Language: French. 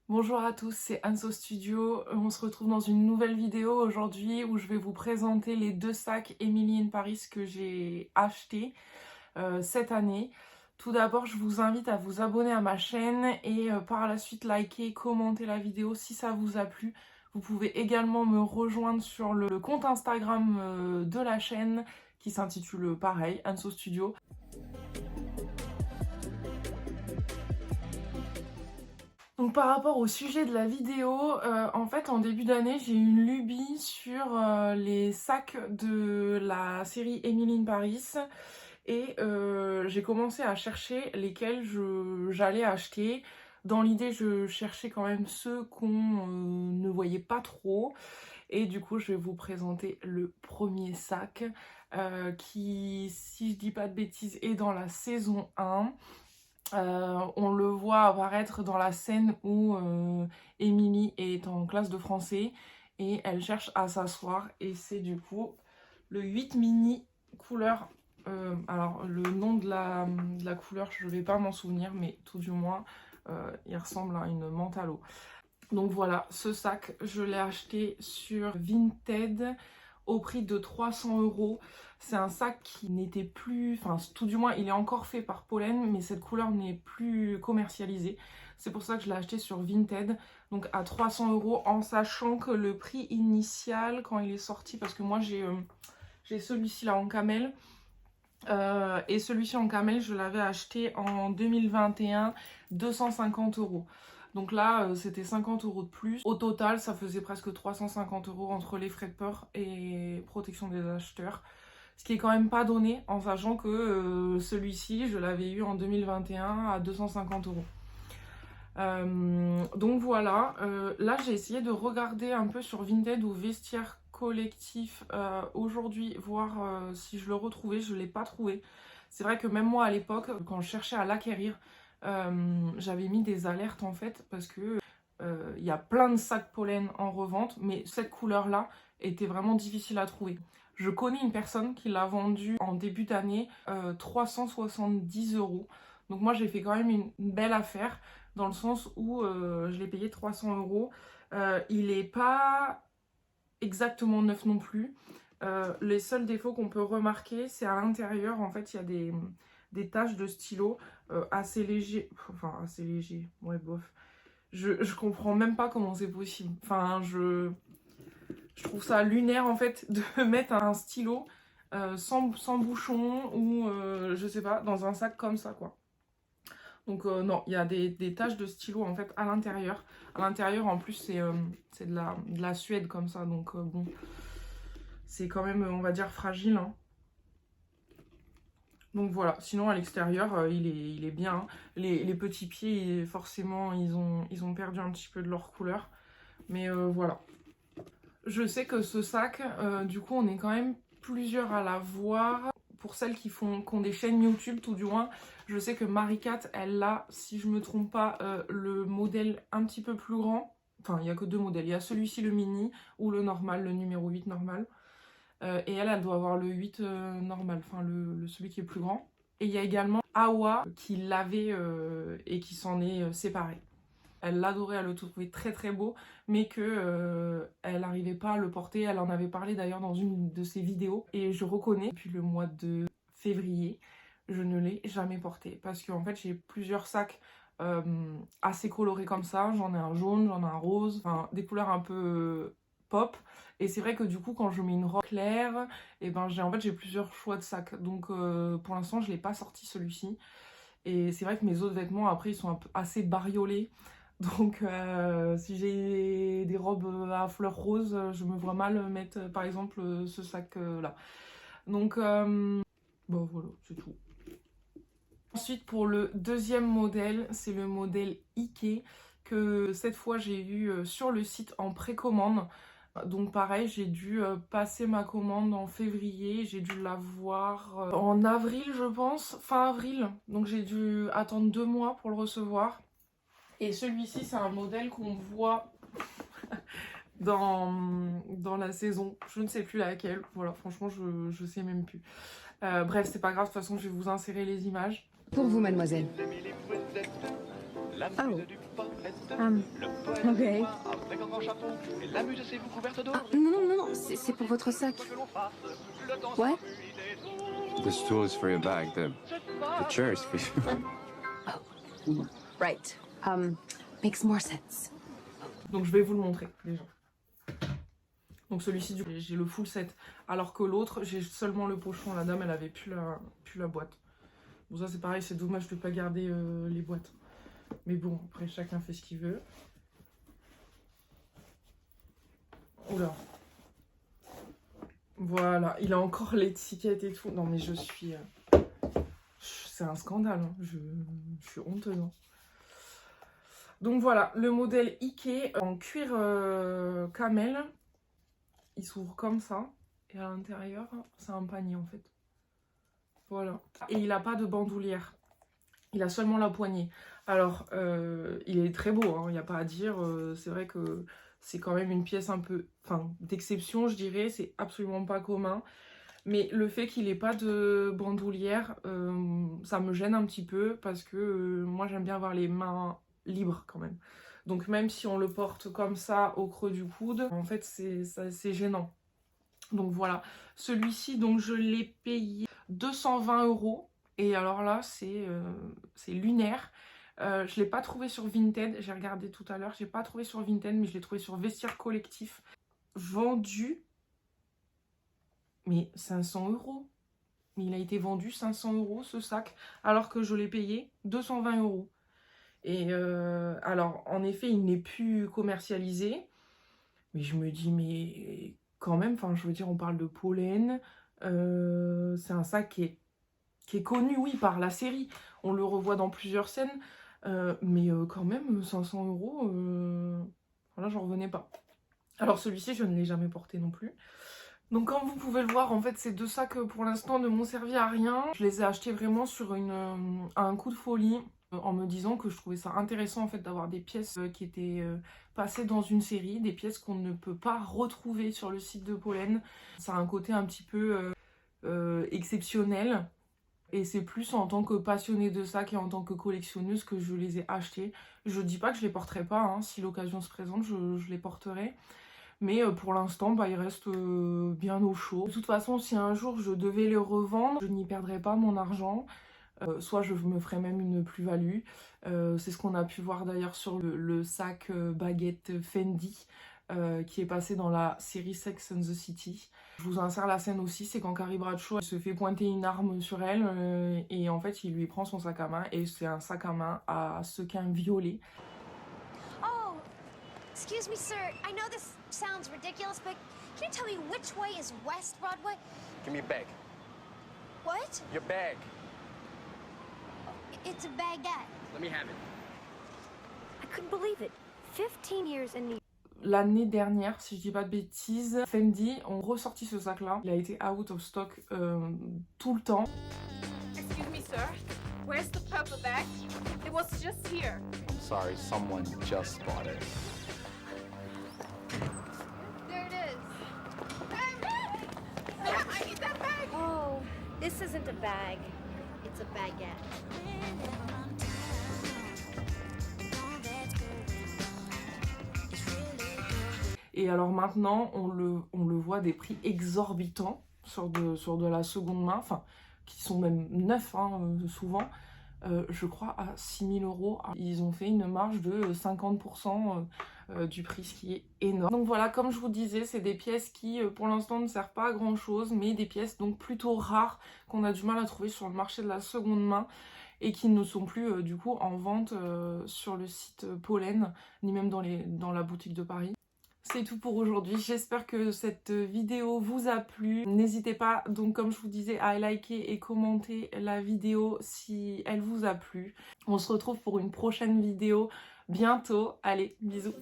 Bonjour à tous, c'est Anso Studio. On se retrouve dans une nouvelle vidéo aujourd'hui où je vais vous présenter les deux sacs Emily in Paris que j'ai achetés cette année. Tout d'abord, je vous invite à vous abonner à ma chaîne et par la suite liker, commenter la vidéo si ça vous a plu. Vous pouvez également me rejoindre sur le compte Instagram de la chaîne qui s'intitule pareil, Anso Studio. Donc par rapport au sujet de la vidéo, en fait en début d'année j'ai eu une lubie sur les sacs de la série Emily in Paris et j'ai commencé à chercher lesquels j'allais acheter. Dans l'idée je cherchais quand même ceux qu'on ne voyait pas trop et du coup je vais vous présenter le premier sac qui, si je dis pas de bêtises, est dans la saison 1. On le voit apparaître dans la scène où Émilie est en classe de français et elle cherche à s'asseoir et c'est du coup le 8 mini couleur. Alors le nom de la couleur je vais pas m'en souvenir mais tout du moins il ressemble à une menthe à l'eau. Donc voilà, ce sac je l'ai acheté sur Vinted au prix de 300 €. C'est un sac qui n'était plus, enfin tout du moins il est encore fait par Pollen, mais cette couleur n'est plus commercialisée. C'est pour ça que je l'ai acheté sur Vinted, donc à 300 € en sachant que le prix initial quand il est sorti, parce que moi j'ai celui-ci là en camel, et celui-ci en camel je l'avais acheté en 2021, 250 €. Donc là, c'était 50 € de plus. Au total, ça faisait presque 350 € entre les frais de port et protection des acheteurs. Ce qui est quand même pas donné, en sachant que celui-ci, je l'avais eu en 2021 à 250 €. Donc voilà, là j'ai essayé de regarder un peu sur Vinted ou Vestiaire Collectif aujourd'hui, voir si je le retrouvais. Je ne l'ai pas trouvé. C'est vrai que même moi à l'époque, quand je cherchais à l'acquérir, j'avais mis des alertes en fait parce que il y a plein de sacs pollen en revente, mais cette couleur-là était vraiment difficile à trouver. Je connais une personne qui l'a vendu en début d'année 370 €. Donc moi j'ai fait quand même une belle affaire dans le sens où je l'ai payé 300 €. Il n'est pas exactement neuf non plus. Les seuls défauts qu'on peut remarquer, c'est à l'intérieur, en fait, il y a des taches de stylo assez légers. Enfin, assez légers, ouais, bof. Je comprends même pas comment c'est possible. Enfin, je trouve ça lunaire, en fait, de mettre un stylo sans bouchon ou, je sais pas, dans un sac comme ça, quoi. Donc non, il y a des taches de stylo en fait à l'intérieur. À l'intérieur en plus c'est de la suède comme ça, donc bon, c'est quand même on va dire fragile, hein. Donc voilà, sinon à l'extérieur il est bien, hein. Les petits pieds forcément ils ont perdu un petit peu de leur couleur. Mais voilà. Je sais que ce sac, du coup on est quand même plusieurs à l'avoir. Pour celles qui ont des chaînes YouTube, tout du moins, je sais que Maricat, elle a, si je me trompe pas, le modèle un petit peu plus grand. Enfin, il n'y a que deux modèles. Il y a celui-ci, le mini, ou le normal, le numéro 8 normal. Et elle doit avoir le 8 normal, enfin celui qui est plus grand. Et il y a également Awa qui l'avait et qui s'en est séparé. Elle l'adorait, elle le trouvait très très beau, mais que elle n'arrivait pas à le porter. Elle en avait parlé d'ailleurs dans une de ses vidéos. Et je reconnais, depuis le mois de février, je ne l'ai jamais porté. Parce qu'en fait, j'ai plusieurs sacs assez colorés comme ça. J'en ai un jaune, j'en ai un rose, enfin des couleurs un peu pop. Et c'est vrai que du coup, quand je mets une robe claire, et ben j'ai plusieurs choix de sacs. Donc pour l'instant, je ne l'ai pas sorti celui-ci. Et c'est vrai que mes autres vêtements, après, ils sont assez bariolés. Donc si j'ai des robes à fleurs roses, je me vois mal mettre par exemple ce sac là. Donc bon voilà, c'est tout. Ensuite pour le deuxième modèle, c'est le modèle Ike que cette fois j'ai eu sur le site en précommande. Donc pareil, j'ai dû passer ma commande en février, j'ai dû l'avoir en avril je pense, fin avril. Donc j'ai dû attendre 2 mois pour le recevoir. Et celui-ci, c'est un modèle qu'on voit dans la saison. Je ne sais plus laquelle. Voilà, franchement, je sais même plus. Bref, c'est pas grave. De toute façon, je vais vous insérer les images. Pour vous, mademoiselle. Ah oh. Ok. Avec un grand chapeau. Et l'amusez-vous couverte d'or. Ah, non, c'est pour votre sac. Ouais. The stool is for your bag. The chair is for you. Right. Makes more sense. Donc je vais vous le montrer déjà. Donc celui-ci, j'ai le full set. Alors que l'autre, j'ai seulement le pochon. La dame, elle avait plus la boîte. Bon, ça c'est pareil, c'est dommage de ne pas garder les boîtes. Mais bon, après chacun fait ce qu'il veut. Oula. Voilà, il a encore l'étiquette et tout. Non mais je suis... c'est un scandale, hein. Je suis honteuse. Hein. Donc voilà, le modèle Ikea en cuir camel. Il s'ouvre comme ça. Et à l'intérieur, c'est un panier en fait. Voilà. Et il n'a pas de bandoulière. Il a seulement la poignée. Alors, il est très beau, hein, il n'y a pas à dire. C'est vrai que c'est quand même une pièce un peu... Enfin, d'exception, je dirais. C'est absolument pas commun. Mais le fait qu'il n'ait pas de bandoulière, ça me gêne un petit peu. Parce que moi, j'aime bien avoir les mains libres quand même. Donc, même si on le porte comme ça, au creux du coude, en fait, c'est gênant. Donc, voilà. Celui-ci, donc, je l'ai payé 220 €. Et alors là, c'est lunaire. Je ne l'ai pas trouvé sur Vinted. J'ai regardé tout à l'heure. Je n'ai pas trouvé sur Vinted, mais je l'ai trouvé sur Vestiaire Collectif. Vendu, mais 500 €. Il a été vendu 500 € ce sac, alors que je l'ai payé 220 €. Et alors, en effet, il n'est plus commercialisé. Mais je me dis, mais quand même, enfin, je veux dire, on parle de pollen. C'est un sac qui est connu, oui, par la série. On le revoit dans plusieurs scènes. Mais quand même, 500 €, voilà, j'en revenais pas. Alors celui-ci, je ne l'ai jamais porté non plus. Donc comme vous pouvez le voir, en fait, ces deux sacs, pour l'instant, ne m'ont servi à rien. Je les ai achetés vraiment sur un coup de folie, en me disant que je trouvais ça intéressant, en fait, d'avoir des pièces qui étaient passées dans une série, des pièces qu'on ne peut pas retrouver sur le site de Pollen. Ça a un côté un petit peu exceptionnel. Et c'est plus en tant que passionnée de sacs et en tant que collectionneuse que je les ai achetés. Je dis pas que je les porterai pas, hein. Si l'occasion se présente, je les porterai. Mais pour l'instant, bah, ils restent bien au chaud. De toute façon, si un jour je devais les revendre, je n'y perdrais pas mon argent. Soit je me ferais même une plus-value. C'est ce qu'on a pu voir d'ailleurs sur le sac baguette Fendi. Qui est passé dans la série Sex and the City. Je vous insère la scène aussi, c'est quand Carrie Bradshaw se fait pointer une arme sur elle et en fait il lui prend son sac à main et c'est un sac à main à sequin violet. Oh, excuse me sir, I know this sounds ridiculous, but can you tell me which way is West Broadway? Give me your bag. What? Your bag. It's a baguette. Let me have it. I couldn't believe it. 15 years in New York. L'année dernière, si je dis pas de bêtises, Fendi ont ressorti ce sac-là. Il a été out of stock tout le temps. Excuse me, sir. Where's the purple bag? It was just here. I'm sorry, someone just bought it. There it is. I need that bag. Oh, this isn't a bag. It's a baguette. Et alors maintenant, on le voit des prix exorbitants sur de la seconde main, enfin, qui sont même neufs, hein, souvent. Je crois à 6 000 €. Ils ont fait une marge de 50% du prix, ce qui est énorme. Donc voilà, comme je vous disais, c'est des pièces qui, pour l'instant, ne servent pas à grand chose, mais des pièces donc plutôt rares qu'on a du mal à trouver sur le marché de la seconde main et qui ne sont plus du coup en vente sur le site Pollen, ni même dans la boutique de Paris. C'est tout pour aujourd'hui, j'espère que cette vidéo vous a plu. N'hésitez pas, donc comme je vous disais, à liker et commenter la vidéo si elle vous a plu. On se retrouve pour une prochaine vidéo bientôt. Allez, bisous.